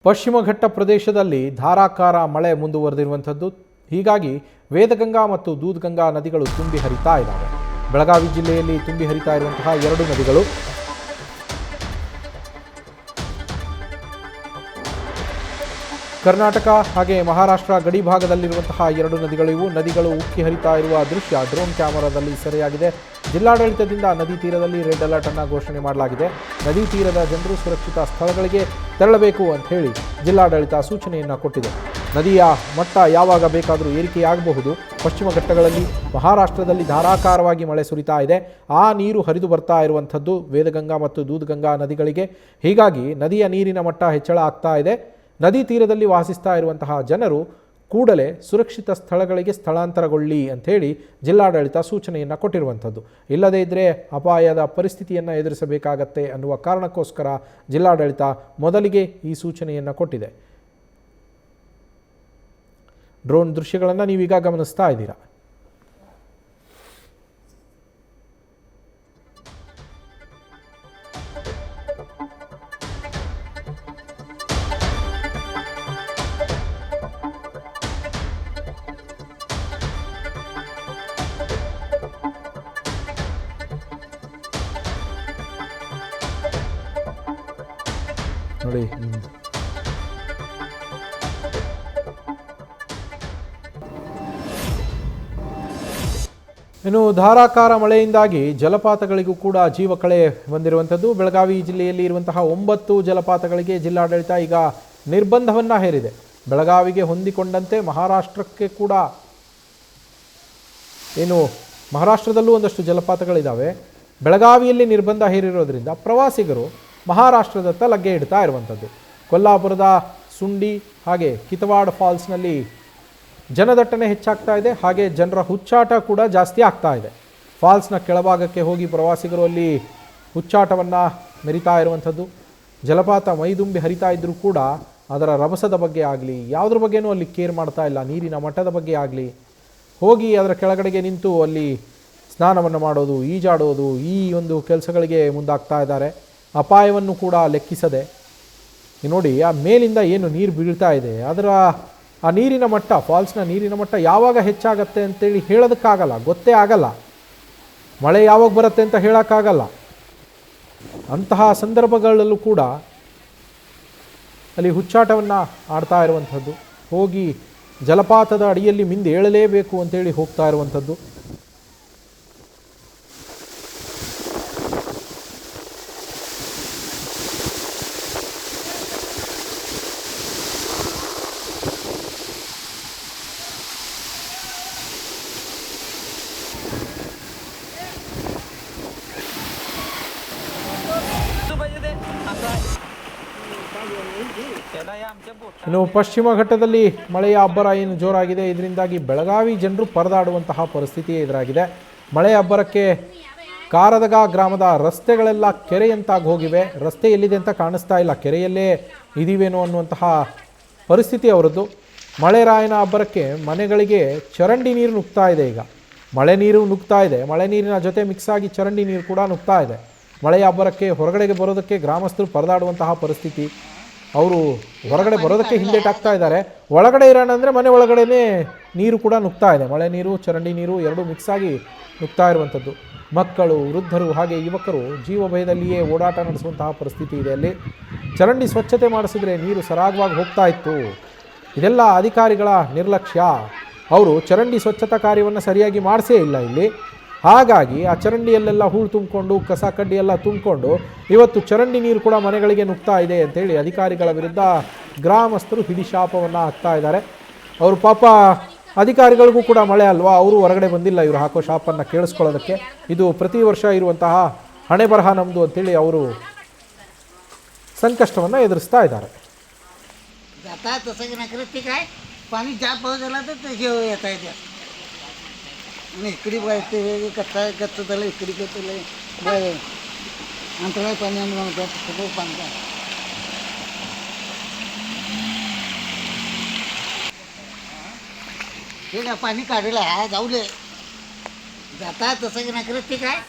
ಪಶ್ಚಿಮ ಘಟ್ಟ ಪ್ರದೇಶದಲ್ಲಿ ಧಾರಾಕಾರ ಮಳೆ ಮುಂದುವರೆದಿರುವಂಥದ್ದು. ಹೀಗಾಗಿ ವೇದಗಂಗಾ ಮತ್ತು ದೂದ್ಗಂಗಾ ನದಿಗಳು ತುಂಬಿ ಹರಿತಾ ಇದ್ದಾವೆ. ಬೆಳಗಾವಿ ಜಿಲ್ಲೆಯಲ್ಲಿ ತುಂಬಿ ಹರಿತಾ ಇರುವಂತಹ ಎರಡು ನದಿಗಳು ಕರ್ನಾಟಕ ಹಾಗೆ ಮಹಾರಾಷ್ಟ್ರ ಗಡಿ ಭಾಗದಲ್ಲಿರುವಂತಹ ಎರಡು ನದಿಗಳು ಇವು. ನದಿಗಳು ಉಕ್ಕಿ ಹರಿತಾ ಇರುವ ದೃಶ್ಯ ಡ್ರೋನ್ ಕ್ಯಾಮೆರಾದಲ್ಲಿ ಸೆರೆಯಾಗಿದೆ. ಜಿಲ್ಲಾಡಳಿತದಿಂದ ನದಿ ತೀರದಲ್ಲಿ ರೆಡ್ ಅಲರ್ಟ್ ಅನ್ನು ಘೋಷಣೆ ಮಾಡಲಾಗಿದೆ. ನದಿ ತೀರದ ಜನರು ಸುರಕ್ಷಿತ ಸ್ಥಳಗಳಿಗೆ ತೆರಳಬೇಕು ಅಂತ ಹೇಳಿ ಜಿಲ್ಲಾಡಳಿತ ಸೂಚನೆಯನ್ನು ಕೊಟ್ಟಿದೆ. ನದಿಯ ಮಟ್ಟ ಯಾವಾಗ ಬೇಕಾದರೂ ಏರಿಕೆಯಾಗಬಹುದು. ಪಶ್ಚಿಮ ಘಟ್ಟಗಳಲ್ಲಿ ಮಹಾರಾಷ್ಟ್ರದಲ್ಲಿ ಧಾರಾಕಾರವಾಗಿ ಮಳೆ ಸುರಿತಾ ಇದೆ. ಆ ನೀರು ಹರಿದು ಬರ್ತಾ ಇರುವಂಥದ್ದು ವೇದಗಂಗಾ ಮತ್ತು ದೂದ್ಗಂಗಾ ನದಿಗಳಿಗೆ. ಹೀಗಾಗಿ ನದಿಯ ನೀರಿನ ಮಟ್ಟ ಹೆಚ್ಚಳ ಆಗ್ತಾ ಇದೆ. ನದಿ ತೀರದಲ್ಲಿ ವಾಸಿಸ್ತಾ ಇರುವಂತಹ ಜನರು ಕೂಡಲೇ ಸುರಕ್ಷಿತ ಸ್ಥಳಗಳಿಗೆ ಸ್ಥಳಾಂತರಗೊಳ್ಳಿ ಅಂಥೇಳಿ ಜಿಲ್ಲಾಡಳಿತ ಸೂಚನೆಯನ್ನು ಕೊಟ್ಟಿರುವಂಥದ್ದು. ಇಲ್ಲದೇ ಇದ್ದರೆ ಅಪಾಯದ ಪರಿಸ್ಥಿತಿಯನ್ನು ಎದುರಿಸಬೇಕಾಗತ್ತೆ ಅನ್ನುವ ಕಾರಣಕ್ಕೋಸ್ಕರ ಜಿಲ್ಲಾಡಳಿತ ಮೊದಲಿಗೆ ಈ ಸೂಚನೆಯನ್ನು ಕೊಟ್ಟಿದೆ. ಡ್ರೋನ್ ದೃಶ್ಯಗಳನ್ನು ನೀವೀಗ ಗಮನಿಸ್ತಾ ಇದ್ದೀರಾ. ನೋಡಿ, ಇನ್ನು ಧಾರಾಕಾರ ಮಳೆಯಿಂದಾಗಿ ಜಲಪಾತಗಳಿಗೂ ಕೂಡ ಜೀವ ಕಳೆ ಬಂದಿರುವಂಥದ್ದು. ಬೆಳಗಾವಿ ಜಿಲ್ಲೆಯಲ್ಲಿ ಇರುವಂತಹ 9 ಜಲಪಾತಗಳಿಗೆ ಜಿಲ್ಲಾಡಳಿತ ಈಗ ನಿರ್ಬಂಧವನ್ನು ಹೇರಿದೆ. ಬೆಳಗಾವಿಗೆ ಹೊಂದಿಕೊಂಡಂತೆ ಮಹಾರಾಷ್ಟ್ರಕ್ಕೆ ಕೂಡ ಮಹಾರಾಷ್ಟ್ರದಲ್ಲೂ ಒಂದಷ್ಟು ಜಲಪಾತಗಳಿದ್ದಾವೆ. ಬೆಳಗಾವಿಯಲ್ಲಿ ನಿರ್ಬಂಧ ಹೇರಿರೋದ್ರಿಂದ ಪ್ರವಾಸಿಗರು ಮಹಾರಾಷ್ಟ್ರದತ್ತ ಲಗ್ಗೆ ಇಡ್ತಾ ಇರುವಂಥದ್ದು. ಕೊಲ್ಲಾಪುರದ ಸುಂಡಿ ಹಾಗೆ ಕಿತವಾಡ್ ಫಾಲ್ಸ್ನಲ್ಲಿ ಜನದಟ್ಟಣೆ ಹೆಚ್ಚಾಗ್ತಾ ಇದೆ. ಹಾಗೆ ಜನರ ಹುಚ್ಚಾಟ ಕೂಡ ಜಾಸ್ತಿ ಆಗ್ತಾ ಇದೆ. ಫಾಲ್ಸ್ನ ಕೆಳಭಾಗಕ್ಕೆ ಹೋಗಿ ಪ್ರವಾಸಿಗರು ಅಲ್ಲಿ ಹುಚ್ಚಾಟವನ್ನು ಮೆರಿತಾ ಇರುವಂಥದ್ದು. ಜಲಪಾತ ಮೈದುಂಬಿ ಹರಿತಾ ಇದ್ದರೂ ಕೂಡ ಅದರ ರಭಸದ ಬಗ್ಗೆ ಆಗಲಿ ಯಾವುದ್ರ ಬಗ್ಗೆನೂ ಅಲ್ಲಿ ಕೇರ್ ಮಾಡ್ತಾ ಇಲ್ಲ. ನೀರಿನ ಮಟ್ಟದ ಬಗ್ಗೆ ಆಗಲಿ ಹೋಗಿ ಅದರ ಕೆಳಗಡೆಗೆ ನಿಂತು ಅಲ್ಲಿ ಸ್ನಾನವನ್ನು ಮಾಡೋದು, ಈಜಾಡೋದು, ಈ ಒಂದು ಕೆಲಸಗಳಿಗೆ ಮುಂದಾಗ್ತಾ ಇದ್ದಾರೆ. ಅಪಾಯವನ್ನು ಕೂಡ ಲೆಕ್ಕಿಸದೆ ನೋಡಿ, ಆ ಮೇಲಿಂದ ಏನು ನೀರು ಬೀಳ್ತಾ ಇದೆ ಅದರ ಆ ನೀರಿನ ಮಟ್ಟ, ಫಾಲ್ಸ್ನ ನೀರಿನ ಮಟ್ಟ ಯಾವಾಗ ಹೆಚ್ಚಾಗತ್ತೆ ಅಂತೇಳಿ ಹೇಳೋದಕ್ಕಾಗಲ್ಲ, ಗೊತ್ತೇ ಆಗಲ್ಲ. ಮಳೆ ಯಾವಾಗ ಬರುತ್ತೆ ಅಂತ ಹೇಳೋಕ್ಕಾಗಲ್ಲ. ಅಂತಹ ಸಂದರ್ಭಗಳಲ್ಲೂ ಕೂಡ ಅಲ್ಲಿ ಹುಚ್ಚಾಟವನ್ನು ಆಡ್ತಾ ಇರುವಂಥದ್ದು. ಹೋಗಿ ಜಲಪಾತದ ಅಡಿಯಲ್ಲಿ ಮಿಂದು ಏಳಲೇಬೇಕು ಅಂತೇಳಿ ಹೋಗ್ತಾ ಇರುವಂಥದ್ದು. ಇನ್ನು ಪಶ್ಚಿಮ ಘಟ್ಟದಲ್ಲಿ ಮಳೆಯ ಅಬ್ಬರ ಏನು ಜೋರಾಗಿದೆ. ಇದರಿಂದಾಗಿ ಬೆಳಗಾವಿ ಜನರು ಪರದಾಡುವಂತಹ ಪರಿಸ್ಥಿತಿ ಎದುರಾಗಿದೆ. ಮಳೆಯ ಅಬ್ಬರಕ್ಕೆ ಕಾರದಗ ಗ್ರಾಮದ ರಸ್ತೆಗಳೆಲ್ಲ ಕೆರೆಯಂತಾಗಿ ಹೋಗಿವೆ. ರಸ್ತೆ ಎಲ್ಲಿದೆ ಅಂತ ಕಾಣಿಸ್ತಾ ಇಲ್ಲ, ಕೆರೆಯಲ್ಲೇ ಇದೀವೇನೋ ಅನ್ನುವಂತಹ ಪರಿಸ್ಥಿತಿ ಅವರದ್ದು. ಮಳೆ ರಾಯನ ಅಬ್ಬರಕ್ಕೆ ಮನೆಗಳಿಗೆ ಚರಂಡಿ ನೀರು ನುಗ್ತಾ ಇದೆ. ಈಗ ಮಳೆ ನೀರು ನುಗ್ತಾ ಇದೆ, ಮಳೆ ನೀರಿನ ಜೊತೆ ಮಿಕ್ಸ್ ಆಗಿ ಚರಂಡಿ ನೀರು ಕೂಡ ನುಗ್ತಾ ಇದೆ. ಮಳೆಯ ಅಬ್ಬರಕ್ಕೆ ಹೊರಗಡೆಗೆ ಬರೋದಕ್ಕೆ ಗ್ರಾಮಸ್ಥರು ಪರದಾಡುವಂತಹ ಪರಿಸ್ಥಿತಿ. ಅವರು ಹೊರಗಡೆ ಬರೋದಕ್ಕೆ ಹಿಂದೇಟಾಗ್ತಾ ಇದ್ದಾರೆ. ಒಳಗಡೆ ಇರೋಣ ಅಂದರೆ ಮನೆ ಒಳಗಡೆನೇ ನೀರು ಕೂಡ ನುಗ್ತಾ ಇದೆ. ಮಳೆ ನೀರು ಚರಂಡಿ ನೀರು ಎರಡೂ ಮಿಕ್ಸ್ ಆಗಿ ನುಗ್ತಾ ಇರುವಂಥದ್ದು. ಮಕ್ಕಳು, ವೃದ್ಧರು ಹಾಗೆ ಯುವಕರು ಜೀವ ಭಯದಲ್ಲಿಯೇ ಓಡಾಟ ನಡೆಸುವಂತಹ ಪರಿಸ್ಥಿತಿ ಇದೆ. ಅಲ್ಲಿ ಚರಂಡಿ ಸ್ವಚ್ಛತೆ ಮಾಡಿಸಿದ್ರೆ ನೀರು ಸರಾಗವಾಗಿ ಹೋಗ್ತಾ ಇತ್ತು. ಇದೆಲ್ಲ ಅಧಿಕಾರಿಗಳ ನಿರ್ಲಕ್ಷ್ಯ. ಅವರು ಚರಂಡಿ ಸ್ವಚ್ಛತಾ ಕಾರ್ಯವನ್ನು ಸರಿಯಾಗಿ ಮಾಡಿಸೇ ಇಲ್ಲ ಇಲ್ಲಿ. ಹಾಗಾಗಿ ಆ ಚರಂಡಿಯಲ್ಲೆಲ್ಲ ಹೂಳು ತುಂಬಿಕೊಂಡು ಕಸ ಕಡ್ಡಿ ಎಲ್ಲ ತುಂಬಿಕೊಂಡು ಇವತ್ತು ಚರಂಡಿ ನೀರು ಕೂಡ ಮನೆಗಳಿಗೆ ನುಗ್ತಾ ಇದೆ ಅಂತೇಳಿ ಅಧಿಕಾರಿಗಳ ವಿರುದ್ಧ ಗ್ರಾಮಸ್ಥರು ಹಿಡಿಶಾಪವನ್ನು ಹಾಕ್ತಾ ಇದ್ದಾರೆ. ಅವರು ಪಾಪ ಅಧಿಕಾರಿಗಳಿಗೂ ಕೂಡ ಮಳೆ ಅಲ್ವಾ, ಅವರು ಹೊರಗಡೆ ಬಂದಿಲ್ಲ ಇವರು ಹಾಕೋ ಶಾಪನ್ನು ಕೇಳಿಸ್ಕೊಳ್ಳೋದಕ್ಕೆ. ಇದು ಪ್ರತಿ ವರ್ಷ ಇರುವಂತಹ ಹಣೆ ಬರಹ ನಮ್ಮದು ಅಂತೇಳಿ ಅವರು ಸಂಕಷ್ಟವನ್ನು ಎದುರಿಸ್ತಾ ಇದ್ದಾರೆ. इकड़ी बघते कच्चा गच्चलं इकड़ी गच्चलं अंतराळ पाणी खूप पाणी ठीक आहे. पाणी काढलं जाऊ दे, जाता तसं की नाही करत ठीक आहे.